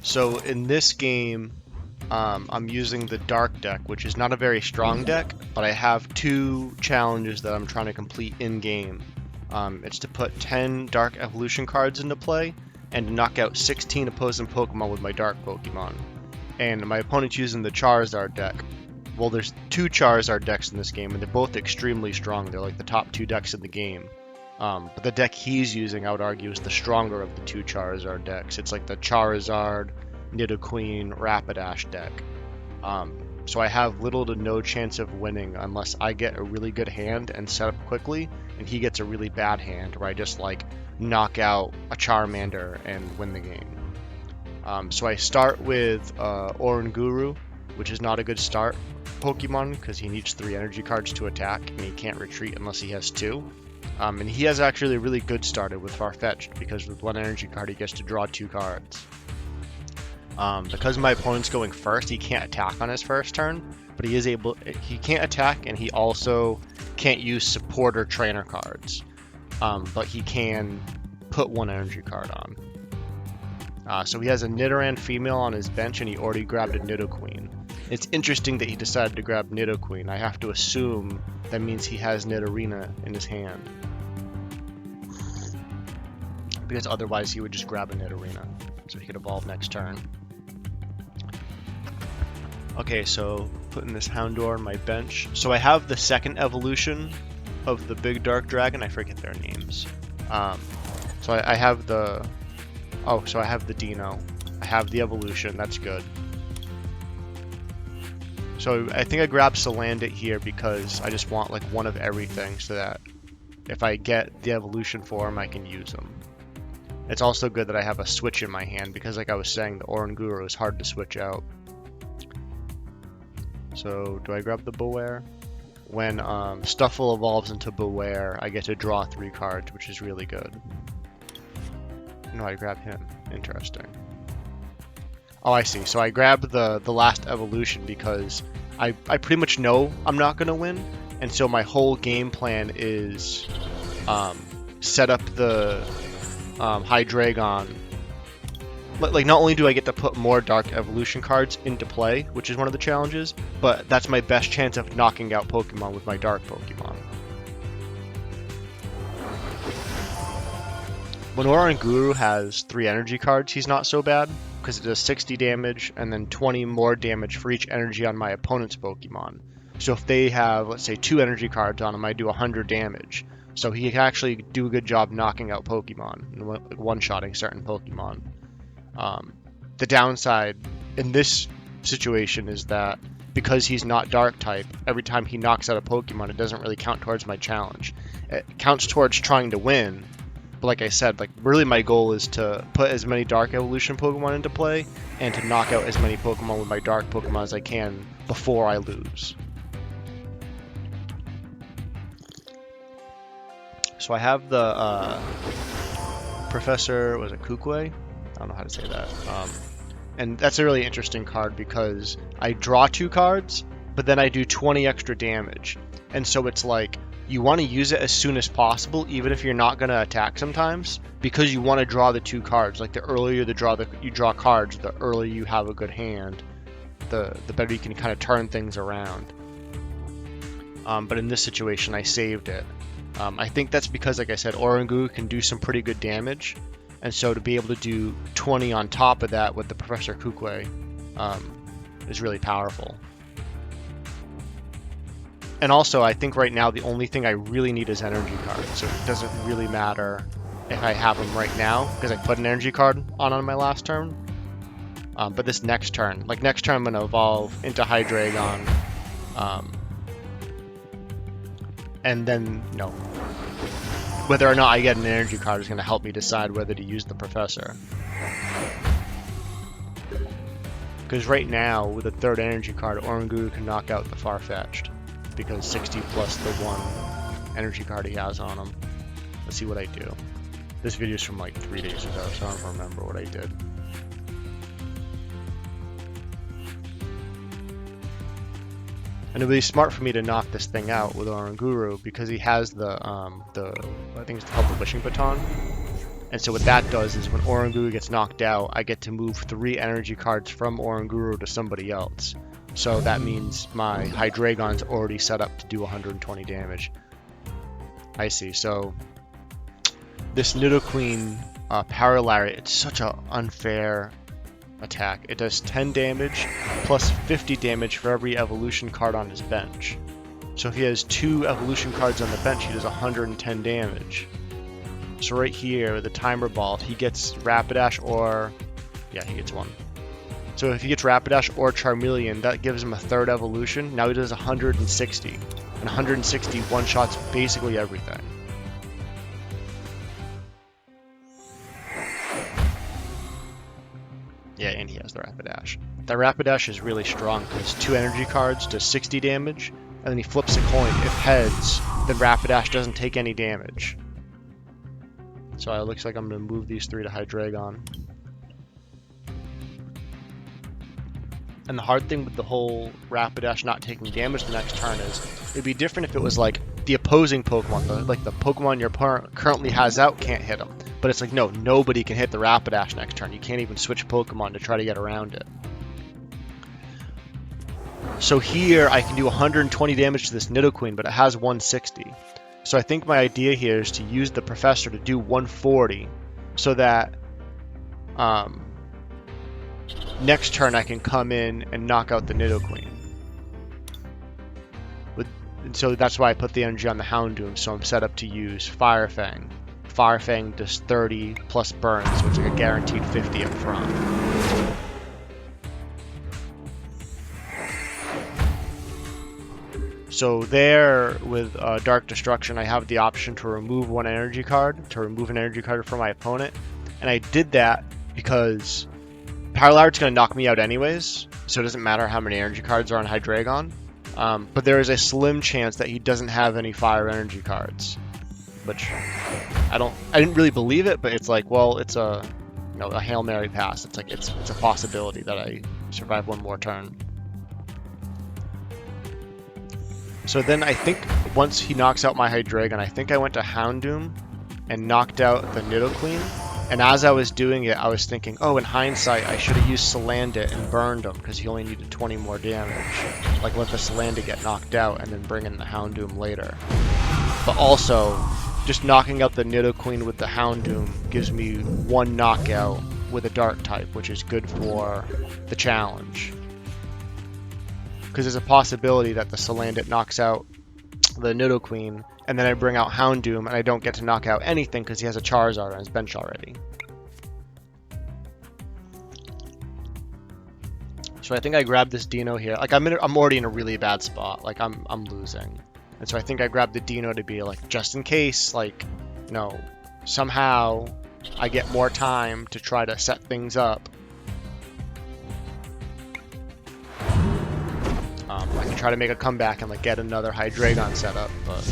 So in this game, I'm using the Dark deck, which is not a very strong deck, but I have two challenges that I'm trying to complete in-game. It's to put 10 Dark Evolution cards into play, and to knock out 16 opposing Pokemon with my Dark Pokemon. And my opponent's using the Charizard deck. Well, there's two Charizard decks in this game, and they're both extremely strong. They're like the top two decks in the game. But the deck he's using, I would argue, is the stronger of the two Charizard decks. It's like the Charizard, Nidoqueen, Rapidash deck. So I have little to no chance of winning unless I get a really good hand and set up quickly, and he gets a really bad hand where I just like knock out a Charmander and win the game. So I start with Oranguru, which is not a good start Pokemon because he needs 3 energy cards to attack, and he can't retreat unless he has 2. And he has actually a really good starter with Farfetch'd because with 1 energy card he gets to draw 2 cards. Because my opponent's going first, he can't attack on his first turn, but he can't attack, and he also can't use support or trainer cards. But he can put 1 energy card on. So he has a Nidoran female on his bench, and he already grabbed a Nidoqueen. It's interesting that he decided to grab Nidoqueen. I have to assume that means he has Nidorina in his hand, because otherwise he would just grab a Nidorina, so he could evolve next turn. Okay, so putting this Houndour on my bench. So I have the second evolution of the big dark dragon. I forget their names. So I have the... Oh, so I have the Dino. I have the evolution. That's good. So I think I grabbed Salandit here because I just want like one of everything so that if I get the evolution form, I can use them. It's also good that I have a switch in my hand because, like I was saying, the Oranguru is hard to switch out. So do I grab the Beware? When Stuffle evolves into Beware, I get to draw 3 cards, which is really good. No, I grab him. Interesting. Oh, I see. So I grabbed the last evolution because I pretty much know I'm not going to win. And so my whole game plan is set up the Hydreigon. Like, not only do I get to put more Dark Evolution cards into play, which is one of the challenges, but that's my best chance of knocking out Pokemon with my Dark Pokemon. When Oranguru has 3 energy cards, he's not so bad, because it does 60 damage and then 20 more damage for each energy on my opponent's Pokemon. So if they have, let's say, 2 energy cards on him, I do 100 damage. So he can actually do a good job knocking out Pokemon, and one-shotting certain Pokemon. The downside in this situation is that because he's not Dark type, every time he knocks out a Pokemon, it doesn't really count towards my challenge. It counts towards trying to win. But like I said, like really my goal is to put as many Dark Evolution Pokemon into play and to knock out as many Pokemon with my Dark Pokemon as I can before I lose. So I have the Professor, was it Kukwe? I don't know how to say that. And that's a really interesting card because I draw 2 cards, but then I do 20 extra damage. And so it's like, you want to use it as soon as possible, even if you're not going to attack sometimes, because you want to draw the 2 cards. Like, the earlier you draw cards, the earlier you have a good hand, the better you can kind of turn things around. But in this situation, I saved it. I think that's because, like I said, Oranguru can do some pretty good damage, and so to be able to do 20 on top of that with the Professor Kukwe is really powerful. And also, I think right now the only thing I really need is energy cards, so it doesn't really matter if I have them right now, because I put an energy card on my last turn. But this next turn, I'm going to evolve into Hydreigon, and then, whether or not I get an energy card is going to help me decide whether to use the Professor. Because right now, with a 3rd energy card, Oranguru can knock out the Farfetch'd, because 60 plus the 1 energy card he has on him. Let's see what I do. This video is from like 3 days ago, so I don't remember what I did. And it would be smart for me to knock this thing out with Oranguru because he has the I think it's called the Wishing Baton. And so what that does is when Oranguru gets knocked out, I get to move 3 energy cards from Oranguru to somebody else. So that means my Hydreigon's already set up to do 120 damage. I see. So this Nidoqueen Power Lariat, it's such an unfair attack. It does 10 damage plus 50 damage for every evolution card on his bench. So if he has 2 evolution cards on the bench, he does 110 damage. So right here, the Timer Ball, if he gets Rapidash or... yeah, he gets 1. So if he gets Rapidash or Charmeleon, that gives him a 3rd evolution. Now he does 160. And 160 one-shots basically everything. Yeah, and he has the Rapidash. The Rapidash is really strong because 2 energy cards does 60 damage, and then he flips a coin. If heads, then Rapidash doesn't take any damage. So it looks like I'm going to move these 3 to Hydreigon. And the hard thing with the whole Rapidash not taking damage the next turn is, it'd be different if it was like the opposing Pokemon, like the Pokemon your opponent currently has out can't hit him. But it's like, no, nobody can hit the Rapidash next turn. You can't even switch Pokemon to try to get around it. So here I can do 120 damage to this Nidoqueen, but it has 160. So I think my idea here is to use the Professor to do 140 so that next turn I can come in and knock out the Nidoqueen. So that's why I put the energy on the Houndoom, so I'm set up to use Fire Fang. Fire Fang does 30 plus burn, so it's like a guaranteed 50 up front. So there, with Dark Destruction, I have the option to remove an energy card from my opponent. And I did that because Power Lariat's going to knock me out anyways, so it doesn't matter how many energy cards are on Hydreigon. But there is a slim chance that he doesn't have any fire energy cards, which I didn't really believe it, but it's like, well, it's a Hail Mary pass. It's like it's a possibility that I survive one more turn. So then I think once he knocks out my Hydreigon, I think I went to Houndoom and knocked out the Nidoqueen. And as I was doing it, I was thinking, oh, in hindsight, I should have used Salandit and burned him because he only needed 20 more damage. Like, let the Salandit get knocked out and then bring in the Houndoom later. But also, just knocking out the Nidoqueen with the Houndoom gives me 1 knockout with a Dark type, which is good for the challenge. Because there's a possibility that the Salandit knocks out the Nidoqueen, and then I bring out Houndoom, and I don't get to knock out anything because he has a Charizard on his bench already. So I think I grabbed this Dino here. Like I'm already in a really bad spot. Like I'm losing, and so I think I grabbed the Dino to be like, just in case, like, somehow I get more time to try to set things up. I can try to make a comeback and like get another Hydreigon set up, but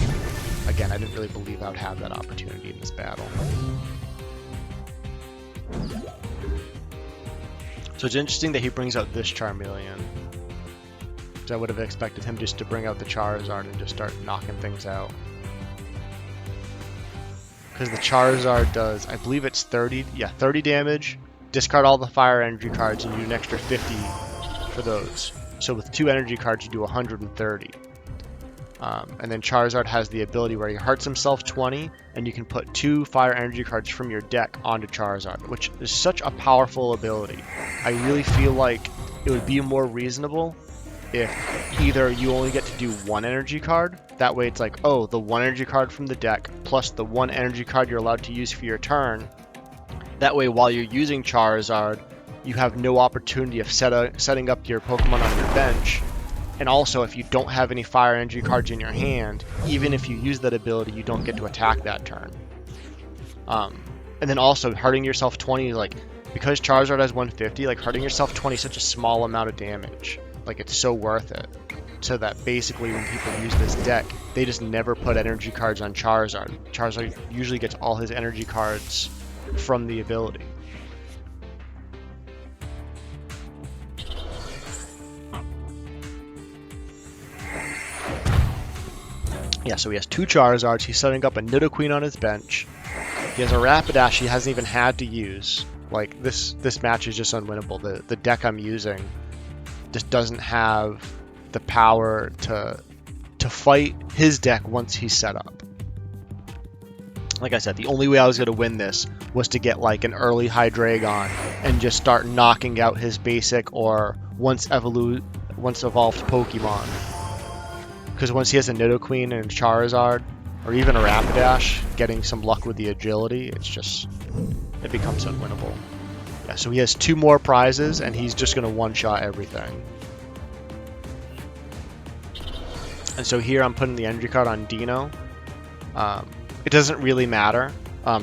again, I didn't really believe I would have that opportunity in this battle. So it's interesting that he brings out this Charmeleon, because I would have expected him just to bring out the Charizard and just start knocking things out. Because the Charizard does, I believe it's 30 damage, discard all the fire energy cards, and you do an extra 50 for those. So with 2 energy cards, you do 130. And then Charizard has the ability where he hearts himself 20, and you can put 2 fire energy cards from your deck onto Charizard, which is such a powerful ability. I really feel like it would be more reasonable if either you only get to do 1 energy card. That way it's like, oh, the 1 energy card from the deck plus the 1 energy card you're allowed to use for your turn. That way, while you're using Charizard, you have no opportunity of setting up your Pokemon on your bench. And also, if you don't have any fire energy cards in your hand, even if you use that ability, you don't get to attack that turn. And then also, hurting yourself 20, like, because Charizard has 150, like, hurting yourself 20 is such a small amount of damage. Like, it's so worth it. So that basically when people use this deck, they just never put energy cards on Charizard. Charizard usually gets all his energy cards from the ability. Yeah, so he has 2 Charizards. He's setting up a Nidoqueen on his bench. He has a Rapidash he hasn't even had to use. Like, this match is just unwinnable. The deck I'm using just doesn't have the power to fight his deck once he's set up. Like I said, the only way I was going to win this was to get like an early Hydreigon and just start knocking out his basic or once evolved Pokemon. Because once he has a Nidoqueen and a Charizard, or even a Rapidash, getting some luck with the agility, it becomes unwinnable. Yeah, so he has 2 more prizes, and he's just going to one-shot everything. And so here I'm putting the energy card on Dino. It doesn't really matter.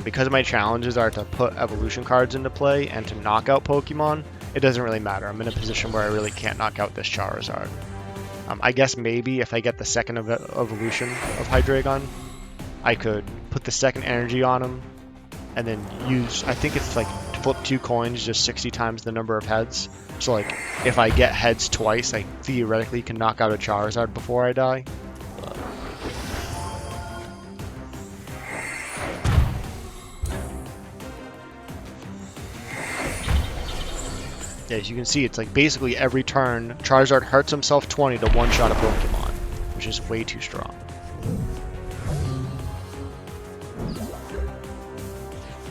Because my challenges are to put evolution cards into play and to knock out Pokemon, it doesn't really matter. I'm in a position where I really can't knock out this Charizard. I guess maybe if I get the second evolution of Hydreigon, I could put the second energy on him and then use, I think it's like flip 2 coins, just 60 times the number of heads. So like if I get heads twice, I theoretically can knock out a Charizard before I die. Yeah, as you can see, it's like basically every turn, Charizard hurts himself 20 to one-shot a Pokemon, which is way too strong.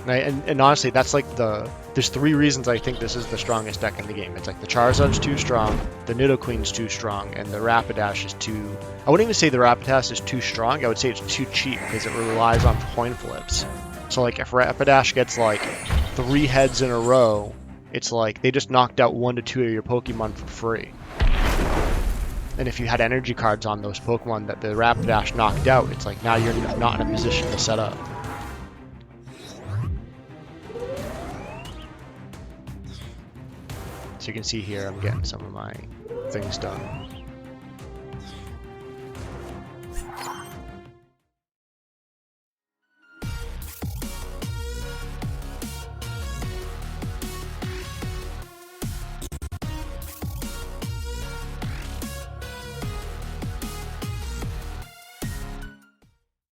And honestly, that's like there's 3 reasons I think this is the strongest deck in the game. It's like the Charizard's too strong, the Nidoqueen's too strong, and the Rapidash is too... I wouldn't even say the Rapidash is too strong, I would say it's too cheap because it relies on coin flips. So like if Rapidash gets like 3 heads in a row, it's like they just knocked out 1 to 2 of your Pokemon for free. And if you had energy cards on those Pokemon that the Rapidash knocked out, it's like now you're not in a position to set up. So you can see here I'm getting some of my things done.